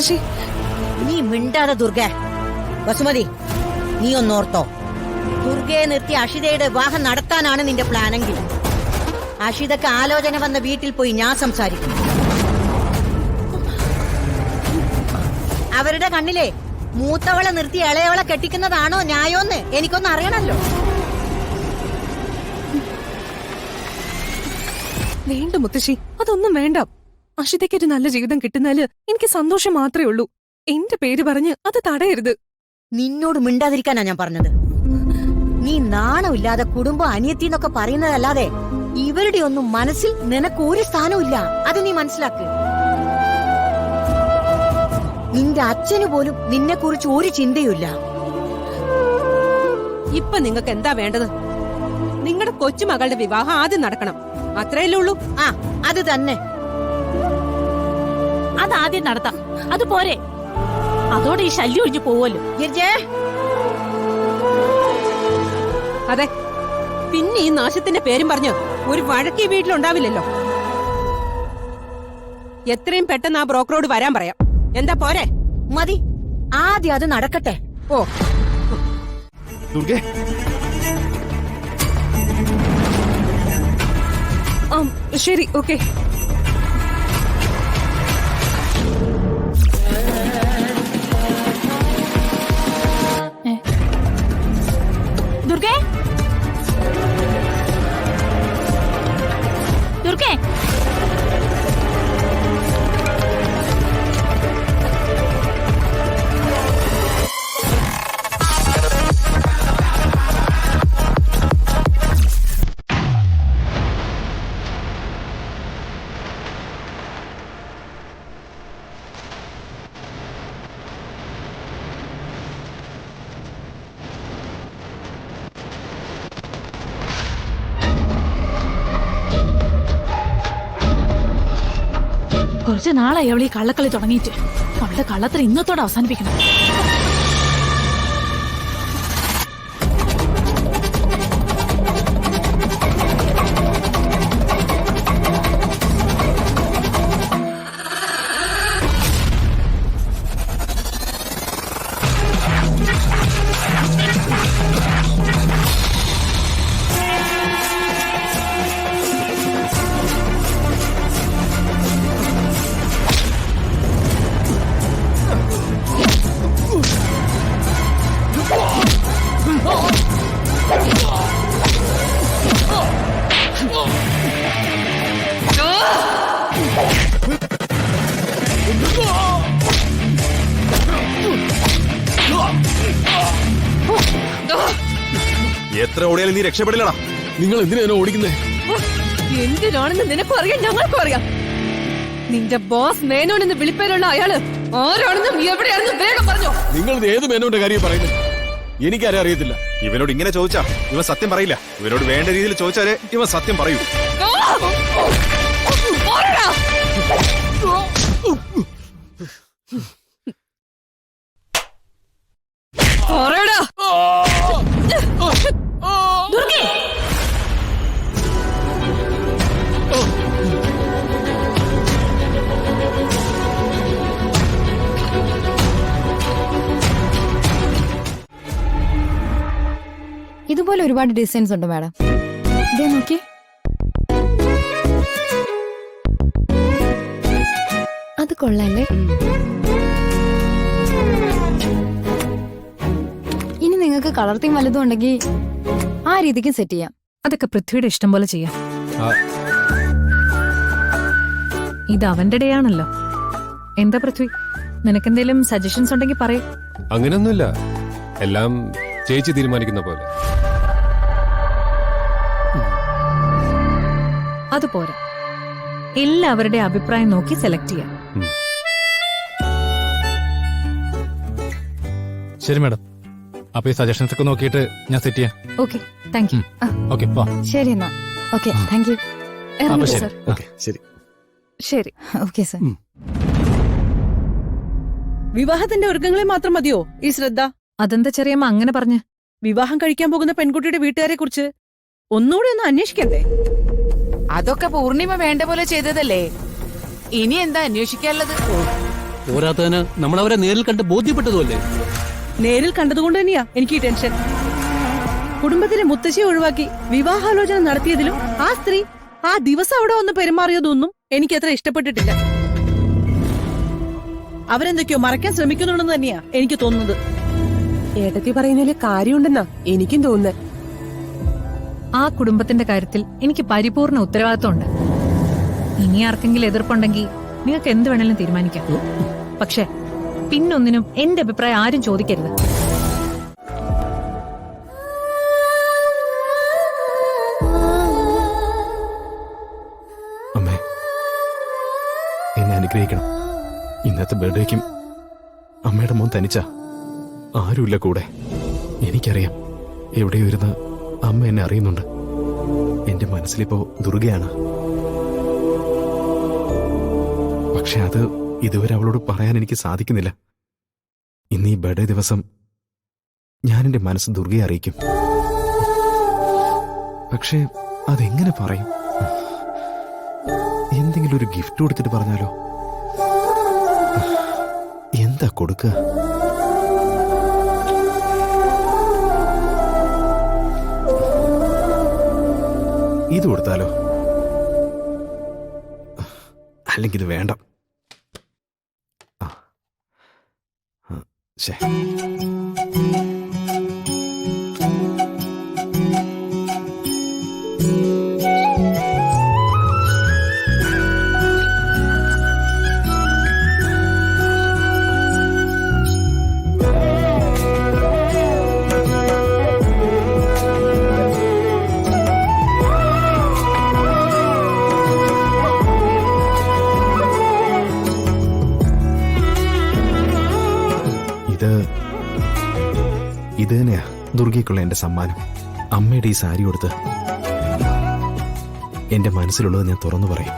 മുത്തശ്ശി. നീ മിണ്ടാതെ ദുർഗ. വസുമതി, നീ ഒന്നോർത്തോ, ദുർഗയെ നിർത്തി അഷിതയുടെ വിവാഹം നടത്താനാണ് നിന്റെ പ്ലാനെങ്കിൽ അഷിതക്ക് ആലോചന വന്ന വീട്ടിൽ പോയി ഞാൻ സംസാരിക്കും. അവരുടെ കണ്ണിലെ മൂത്തവളെ നിർത്തി ഇളയവളെ കെട്ടിക്കുന്നതാണോ ന്യായോന്ന് എനിക്കൊന്ന് അറിയണല്ലോ. വേണ്ട മുത്തശ്ശി, അതൊന്നും വേണ്ട. അഷിതയ്ക്ക് ഒരു നല്ല ജീവിതം കിട്ടുന്നാല് എനിക്ക് സന്തോഷം മാത്രമേ ഉള്ളൂ. എന്റെ പേര് പറഞ്ഞ് അത് തടയരുത്. നിന്നോട് മിണ്ടാതിരിക്കാനാ ഞാൻ പറഞ്ഞത്. നീ നാണമില്ലാതെ കുടുംബം അനിയത്തിന്നൊക്കെ പറയുന്നതല്ലാതെ ഇവരുടെ ഒന്നും മനസ്സിൽ നിനക്ക് ഒരു സ്ഥാനവും ഇല്ല. അത് നീ മനസ്സിലാക്ക്. നിന്റെ അച്ഛന് പോലും നിന്നെ കുറിച്ച് ഒരു ചിന്തയുമില്ല. ഇപ്പൊ നിങ്ങൾക്ക് എന്താ വേണ്ടത്? നിങ്ങളുടെ കൊച്ചുമകളുടെ വിവാഹം ആദ്യം നടക്കണം, അത്രയല്ലേ ഉള്ളൂ. ആ, അത് തന്നെ. അതാദ്യം നടത്താം, അത് പോരെ. അതോടെ ഈ ശല്യം ഒഴിഞ്ഞു പോവല്ലോ. അതെ, പിന്നെ ഈ നാശത്തിന്റെ പേരും പറഞ്ഞ് ഒരു വഴക്ക് വീട്ടിലുണ്ടാവില്ലല്ലോ. എത്രയും പെട്ടെന്ന് ആ ബ്രോക്കറോട് വരാൻ പറയാം. എന്താ പോരെ? മതി, ആദ്യം അത് നടക്കട്ടെ. ഓ ദുർഗേ, ശരി, ഓക്കെ. ദുർഗേ, ദുർഗേ, കുറച്ച് നാളായി അവൾ ഈ കള്ളക്കളി തുടങ്ങിയിട്ട്. അവളുടെ കള്ളത്തിൽ ഇന്നത്തോടെ അവസാനിപ്പിക്കണം. എത്ര ഓടിയാലും നീ രക്ഷപ്പെടില്ലടാ. നിങ്ങൾ എന്തിനാണ് ഓടിക്കുന്നേ? എന്തിനാണെന്ന് നിനക്കും അറിയാം, ഞങ്ങൾക്കും അറിയാം. നിന്റെ ബോസ് മേനോനെന്ന് വിളിപ്പേരുള്ള അയാള് ആരാണെന്നും എവിടെയാണെന്നും വേഗം പറഞ്ഞോ. നിങ്ങൾ ഏത് മേനോന്റെ കാര്യം പറയുന്നത്? എനിക്കാരെ അറിയത്തില്ല. ഇവനോട് ഇങ്ങനെ ചോദിച്ചാ ഇവൻ സത്യം പറയില്ല. ഇവനോട് വേണ്ട രീതിയിൽ ചോദിച്ചാലേ ഇവൻ സത്യം പറയൂ. ദുർഗേ, ഇതുപോലെ ഒരുപാട് ഡിസൈൻസ് ഉണ്ട് മാഡം. ഇതേ നോക്കി. അത് കൊള്ളാല്ലേ? ഇനി നിങ്ങൾക്ക് കളർ തീം വലുതും ഉണ്ടെങ്കിൽ ആ രീതിക്കും സെറ്റ് ചെയ്യാം. അതൊക്കെ പൃഥ്വിയുടെ ഇഷ്ടം പോലെ ചെയ്യാം. ഇത് അവന്റെ ഡേ ആണല്ലോ. എന്താ പൃഥ്വി, നിനക്കെന്തേലും സജഷൻസ് ഉണ്ടെങ്കിൽ പറയും. അങ്ങനെയൊന്നുമില്ല, എല്ലാം ചേച്ചി തീരുമാനിക്കുന്ന പോലെ. അതുപോലെ എല്ലാവരുടെ അഭിപ്രായം നോക്കി സെലക്ട് ചെയ്യാം. ശരി മാഡം, അപ്പൊ ഈ സജഷൻസ് ഒക്കെ നോക്കിയിട്ട് ഞാൻ സെറ്റ് ചെയ്യാം. Okay, thank you. ഓക്കെ, ശരി എന്നാ. Okay, thank you. സർ. ശരി ശരി, ഓക്കെ സർ. വിവാഹത്തിന്റെ ഒരുക്കങ്ങളെ മാത്രം മതിയോ ഈ ശ്രദ്ധ? അതെന്താ ചെറിയമ്മ അങ്ങനെ പറഞ്ഞ്? വിവാഹം കഴിക്കാൻ പോകുന്ന പെൺകുട്ടിയുടെ വീട്ടുകാരെ കുറിച്ച് ഒന്നുകൂടി ഒന്ന് അന്വേഷിക്കണ്ടേ? അതൊക്കെ പൂർണിമ വേണ്ട പോലെ ചെയ്തതല്ലേ, ഇനി എന്താ അന്വേഷിക്കാനുള്ളത്? പോരാത്തതിന് നമ്മൾ അവരെ നേരിൽ കണ്ട് ബോധ്യപ്പെട്ടതുമല്ലേ? നേരിൽ കണ്ടതുകൊണ്ട് തന്നെയാ എനിക്ക് ഈ ടെൻഷൻ. കുടുംബത്തിലെ മുത്തശ്ശിയെ ഒഴിവാക്കി വിവാഹാലോചന നടത്തിയതിലും ആ സ്ത്രീ ആ ദിവസം അവിടെ വന്ന് പെരുമാറിയതൊന്നും എനിക്ക് അത്ര ഇഷ്ടപ്പെട്ടിട്ടില്ല. അവരെന്തൊക്കെയോ മറയ്ക്കാൻ ശ്രമിക്കുന്നുണ്ടെന്ന് തന്നെയാ എനിക്ക് തോന്നുന്നത്. ഏട്ടത്തി പറയുന്നതിൽ കാര്യമുണ്ടെന്നാ എനിക്കും തോന്നുന്നത്. ആ കുടുംബത്തിന്റെ കാര്യത്തിൽ എനിക്ക് പരിപൂർണ ഉത്തരവാദിത്വമുണ്ട്. ഇനി ആർക്കെങ്കിലും എതിർപ്പുണ്ടെങ്കിൽ നിങ്ങൾക്ക് എന്ത് വേണേലും തീരുമാനിക്കാം. പക്ഷെ പിന്നൊന്നിനും എന്റെ അഭിപ്രായം ആരും ചോദിക്കരുത്. അമ്മേ, എന്നെ അനുഗ്രഹിക്കണം. ഇന്നത്തെ ബർത്ത്ഡേക്കും അമ്മയുടെ മോൻ തനിച്ച, ആരുമില്ല കൂടെ. എനിക്കറിയാം എവിടെയോ ഇരുന്ന് അമ്മ എന്നെ അറിയുന്നുണ്ട്. എന്റെ മനസ്സിലിപ്പോ ദുർഗയാണ്. പക്ഷെ അത് ഇതുവരെ അവളോട് പറയാൻ എനിക്ക് സാധിക്കുന്നില്ല. ഇന്ന് ഈ ബർത്ത്ഡേ ദിവസം ഞാൻ എന്റെ മനസ്സ് ദുർഗയെ അറിയിക്കും. പക്ഷെ അതെങ്ങനെ പറയും? എന്തെങ്കിലും ഒരു ഗിഫ്റ്റ് കൊടുത്തിട്ട് പറഞ്ഞാലോ? എന്താ കൊടുക്കുക? ഇത് കൊടുത്താലോ? അല്ലെങ്കിൽ ഇത് വേണ്ട. ശേ, ഇത് തന്നെയാ ദുർഗയ്ക്കുള്ള എന്റെ സമ്മാനം. അമ്മയുടെ ഈ സാരി കൊടുത്ത് എന്റെ മനസ്സിലുള്ളത് ഞാൻ തുറന്നു പറയും.